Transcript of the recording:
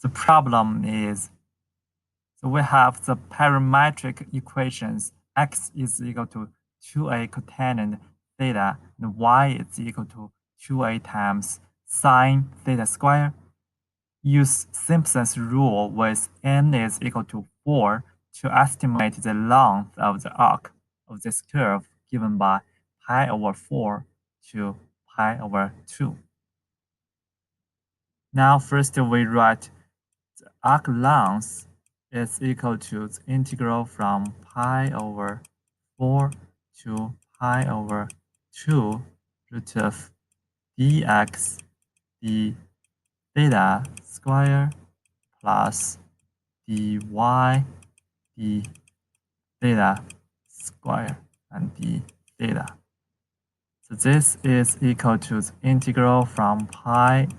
the problem is, so we have the parametric equations. X is equal to 2a cotangent theta, and y is equal to 2a times sine theta square. Use Simpson's rule with n is equal to 4 to estimate the length of the arc of this curve given by pi over 4 to pi over 2. Now first we write the arc length is equal to the integral from pi over 4 to pi over 2 root of dx d theta square plus dy d theta square and d theta. So this is equal to the integral from pi